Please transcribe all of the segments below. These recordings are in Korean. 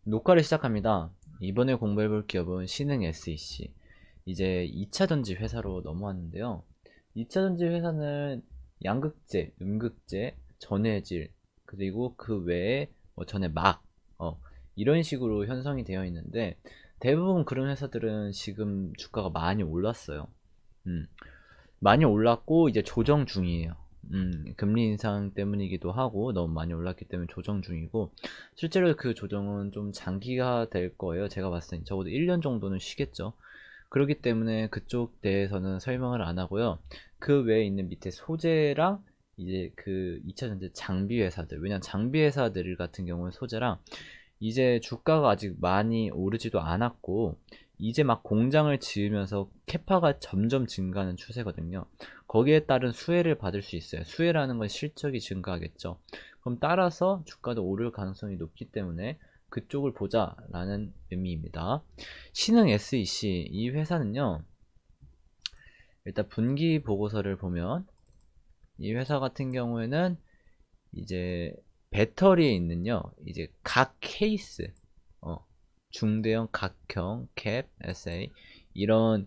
녹화를 시작합니다. 이번에 공부해볼 기업은 신흥 SEC. 이제 2차전지 회사로 넘어왔는데요. 2차전지 회사는 양극재, 음극재, 전해질, 그리고 그 외에 전해 막, 이런 식으로 형성이 되어 있는데, 대부분 그런 회사들은 지금 주가가 많이 올랐어요. 음, 많이 올랐고 이제 조정 중이에요. 금리 인상 때문이기도 하고 너무 많이 올랐기 때문에 조정 중이고, 실제로 그 조정은 좀 장기가 될 거예요. 제가 봤을 때 적어도 1년 정도는 쉬겠죠. 그렇기 때문에 그쪽 대해서는 설명을 안 하고요. 그 외에 있는 밑에 소재랑 이제 그 2차전지 장비 회사들, 왜냐면 장비 회사들 같은 경우는 소재랑 이제 주가가 아직 많이 오르지도 않았고, 이제 막 공장을 지으면서 캐파가 점점 증가하는 추세거든요. 거기에 따른 수혜를 받을 수 있어요. 수혜라는 건 실적이 증가하겠죠. 그럼 따라서 주가도 오를 가능성이 높기 때문에 그쪽을 보자라는 의미입니다. 신흥 SEC 이 회사는요, 일단 분기 보고서를 보면 이 회사 같은 경우에는 이제 배터리에 있는요, 이제 각 케이스, 중대형 각형 캡 SA, 이런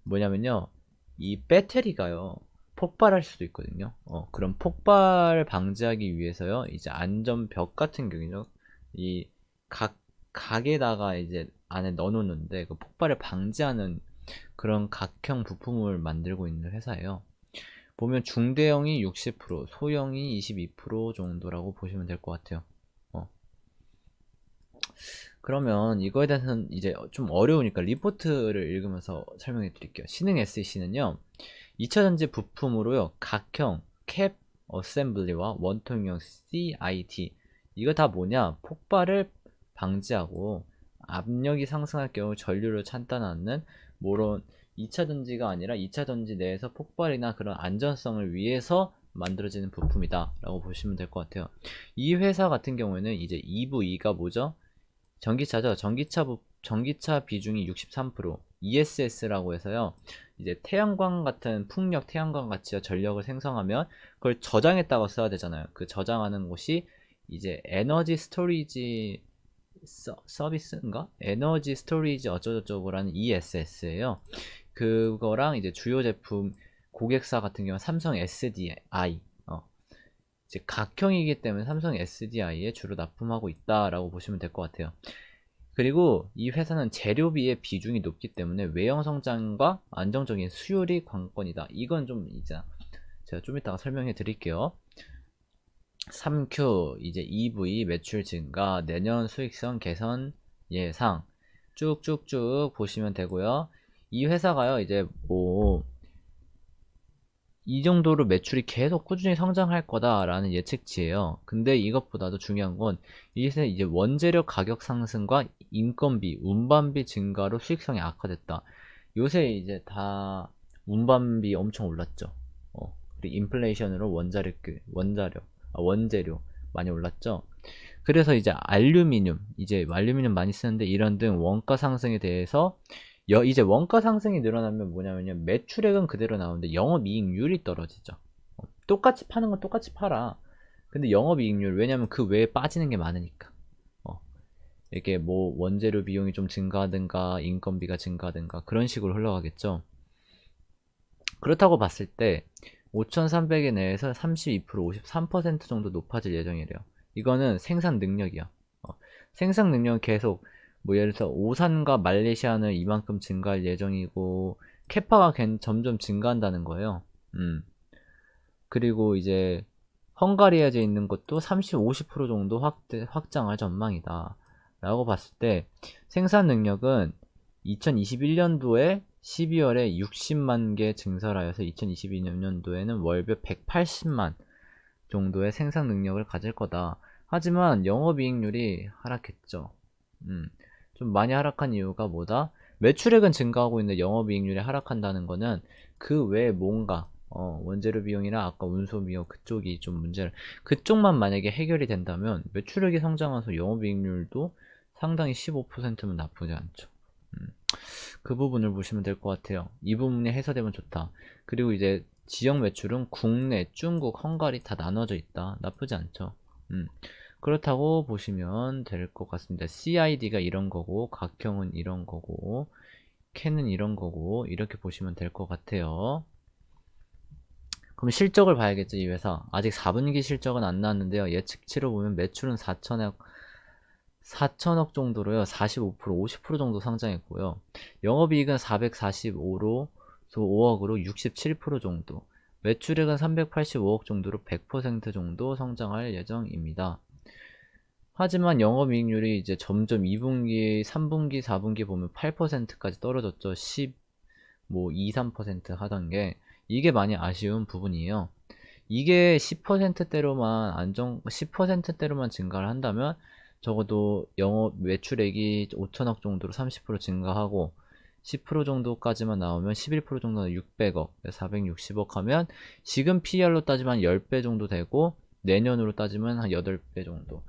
뭐냐면요, 이 배터리가요 폭발할 수도 있거든요. 그럼 폭발 방지하기 위해서요, 이제 안전벽 같은 경우죠, 이 각에다가 이제 안에 넣어놓는데 그 폭발을 방지하는 그런 각형 부품을 만들고 있는 회사예요. 보면 중대형이 60%, 소형이 22% 정도라고 보시면 될 것 같아요. 그러면 이거에 대해서는 이제 좀 어려우니까 리포트를 읽으면서 설명해 드릴게요. 신흥 SEC는요, 2차전지 부품으로요, 각형, 캡, 어셈블리와 원통형 CIT, 이거 다 뭐냐, 폭발을 방지하고 압력이 상승할 경우 전류를 차단하는, 뭐런 2차전지가 아니라 2차전지 내에서 폭발이나 그런 안전성을 위해서 만들어지는 부품이다 라고 보시면 될 것 같아요. 이 회사 같은 경우에는 이제 EV가 뭐죠? 전기차죠. 전기차 비중이 63%, ESS라고 해서요, 이제 태양광 같은 풍력, 태양광 같이 전력을 생성하면 그걸 저장했다고 써야 되잖아요. 그 저장하는 곳이 이제 에너지 스토리지 서비스인가? 에너지 스토리지 어쩌고저쩌고라는 ESS예요. 그거랑 이제 주요 제품 고객사 같은 경우 삼성 SDI, 이제 각형이기 때문에 삼성 SDI에 주로 납품하고 있다라고 보시면 될 것 같아요. 그리고 이 회사는 재료비의 비중이 높기 때문에 외형 성장과 안정적인 수율이 관건이다. 이건 좀 이제 제가 좀 이따가 설명해 드릴게요. 3Q 이제 EV 매출 증가, 내년 수익성 개선 예상, 쭉쭉쭉 보시면 되고요. 이 회사가요, 이제 뭐 이 정도로 매출이 계속 꾸준히 성장할 거다라는 예측치예요. 근데 이것보다도 중요한 건 이제 원재료 가격 상승과 인건비, 운반비 증가로 수익성이 악화됐다. 요새 이제 다 운반비 엄청 올랐죠. 그리고 인플레이션으로 원재료 많이 올랐죠. 그래서 이제 알루미늄 많이 쓰는데, 이런 등 원가 상승에 대해서 이제 원가 상승이 늘어나면 뭐냐면요, 매출액은 그대로 나오는데 영업이익률이 떨어지죠. 똑같이 파는 건 똑같이 팔아. 근데 영업이익률, 왜냐면 그 외에 빠지는 게 많으니까. 이게 뭐 원재료 비용이 좀 증가하든가 인건비가 증가하든가 그런 식으로 흘러가겠죠. 그렇다고 봤을 때 5,300에 내에서 32%, 53% 정도 높아질 예정이래요. 이거는 생산 능력이야. 생산 능력은 계속, 뭐 예를 들어서 오산과 말레이시아는 이만큼 증가할 예정이고, 캐파가 점점 증가한다는 거예요. 그리고 이제 헝가리에 있는 것도 30, 50% 정도 확장할 전망이다 라고 봤을 때, 생산 능력은 2021년도에 12월에 60만 개 증설하여서 2022년도에는 월별 180만 정도의 생산 능력을 가질 거다. 하지만 영업이익률이 하락했죠. 좀 많이 하락한 이유가 뭐다? 매출액은 증가하고 있는데 영업이익률이 하락한다는 거는 그 외에 뭔가, 원재료 비용이나 아까 운송 비용 그쪽이 좀 문제를, 그쪽만 만약에 해결이 된다면 매출액이 성장해서 영업이익률도 상당히 15%면 나쁘지 않죠. 그 부분을 보시면 될 것 같아요. 이 부분이 해소되면 좋다. 그리고 이제 지역 매출은 국내, 중국, 헝가리 다 나눠져 있다. 나쁘지 않죠. 그렇다고 보시면 될 것 같습니다. CID가 이런 거고, 각형은 이런 거고, 캔은 이런 거고, 이렇게 보시면 될 것 같아요. 그럼 실적을 봐야겠죠, 이 회사. 아직 4분기 실적은 안 나왔는데요. 예측치로 보면 매출은 4천억 정도로요. 45%, 50% 정도 상장했고요. 영업이익은 445로 5억으로 67% 정도. 매출액은 385억 정도로 100% 정도 성장할 예정입니다. 하지만 영업이익률이 이제 점점 2분기, 3분기, 4분기 보면 8%까지 떨어졌죠. 10, 뭐 2, 3% 하던 게 이게 많이 아쉬운 부분이에요. 이게 10%대로만 증가를 한다면 적어도 영업 매출액이 5천억 정도로 30% 증가하고 10% 정도까지만 나오면 11% 정도는 600억, 460억 하면 지금 PR로 따지면 10배 정도 되고 내년으로 따지면 한 8배 정도.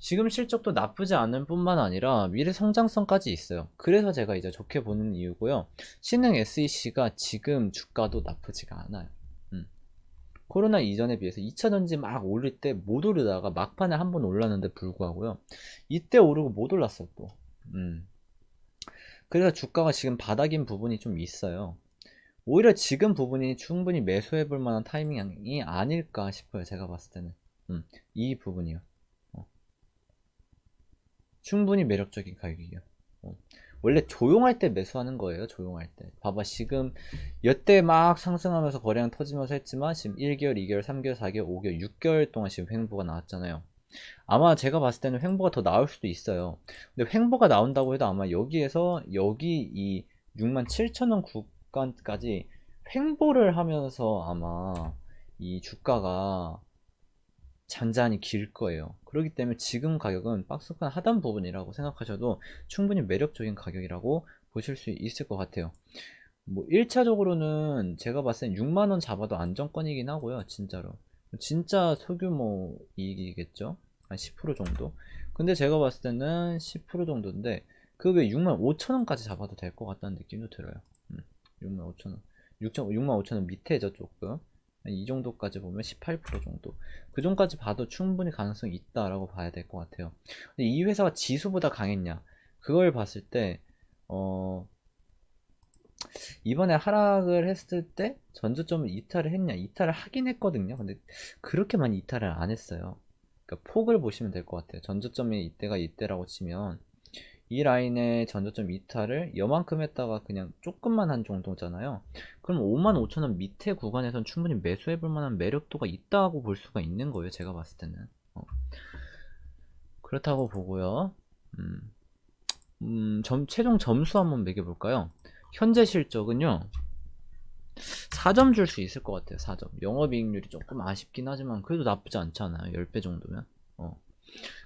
지금 실적도 나쁘지 않은 뿐만 아니라 미래 성장성까지 있어요. 그래서 제가 이제 좋게 보는 이유고요. 신흥 SEC가 지금 주가도 나쁘지가 않아요. 코로나 이전에 비해서 2차전지 막 올릴 때 못 오르다가 막판에 한 번 올랐는데 불구하고요. 이때 오르고 못 올랐어요 또. 그래서 주가가 지금 바닥인 부분이 좀 있어요. 오히려 지금 부분이 충분히 매수해 볼 만한 타이밍이 아닐까 싶어요. 제가 봤을 때는. 이 부분이요. 충분히 매력적인 가격이에요. 원래 조용할 때 매수하는 거예요. 조용할 때. 봐봐, 지금 여태 막 상승하면서 거래량 터지면서 했지만 지금 1개월, 2개월, 3개월, 4개월, 5개월, 6개월 동안 지금 횡보가 나왔잖아요. 아마 제가 봤을 때는 횡보가 더 나올 수도 있어요. 근데 횡보가 나온다고 해도 아마 여기에서 여기 이 67,000원 구간까지 횡보를 하면서 아마 이 주가가 잔잔히 길 거예요. 그렇기 때문에 지금 가격은 박스권 하단 부분이라고 생각하셔도 충분히 매력적인 가격이라고 보실 수 있을 것 같아요. 뭐 1차적으로는 제가 봤을 땐 6만원 잡아도 안정권이긴 하고요. 진짜로. 진짜 소규모 이익이겠죠. 한 10% 정도. 근데 제가 봤을 때는 10% 정도인데 그게 6만 5천원까지 잡아도 될 것 같다는 느낌도 들어요. 6만 5천원. 6만 5천원 밑에죠, 조금. 이 정도까지 보면 18% 정도. 그 정도까지 봐도 충분히 가능성이 있다라고 봐야 될 것 같아요. 근데 이 회사가 지수보다 강했냐? 그걸 봤을 때, 이번에 하락을 했을 때 전저점을 이탈을 했냐? 이탈을 하긴 했거든요. 근데 그렇게 많이 이탈을 안 했어요. 그러니까 폭을 보시면 될 것 같아요. 전저점이 이때가 이때라고 치면 이 라인의 전저점 이탈을 여만큼 했다가 그냥 조금만 한 정도잖아요. 그럼 55,000원 밑에 구간에선 충분히 매수해볼 만한 매력도가 있다고 볼 수가 있는 거예요. 제가 봤을 때는. 그렇다고 보고요. 최종 점수 한번 매겨볼까요? 현재 실적은요. 4점 줄 수 있을 것 같아요. 4점. 영업이익률이 조금 아쉽긴 하지만 그래도 나쁘지 않잖아요. 10배 정도면.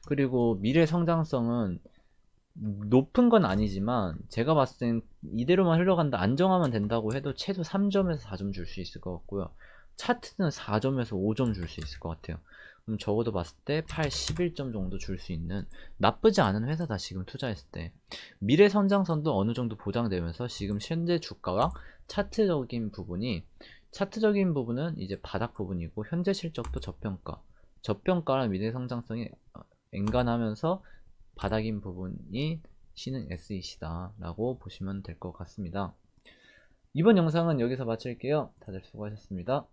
그리고 미래 성장성은 높은 건 아니지만 제가 봤을 땐 이대로만 흘러간다 안정화만 된다고 해도 최소 3점에서 4점 줄 수 있을 것 같고요. 차트는 4점에서 5점 줄 수 있을 것 같아요. 그럼 적어도 봤을 때 8, 11점 정도 줄 수 있는 나쁘지 않은 회사다. 지금 투자했을 때 미래 성장성도 어느 정도 보장되면서 지금 현재 주가와 차트적인 부분은 이제 바닥 부분이고 현재 실적도 저평가랑 미래 성장성이 앵간하면서 바닥인 부분이 신흥 SEC다 라고 보시면 될 것 같습니다. 이번 영상은 여기서 마칠게요. 다들 수고하셨습니다.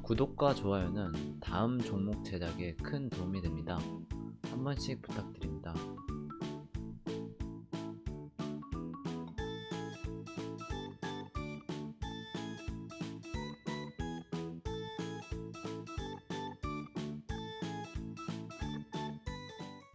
구독과 좋아요는 다음 종목 제작에 큰 도움이 됩니다. 한 번씩 부탁드립니다.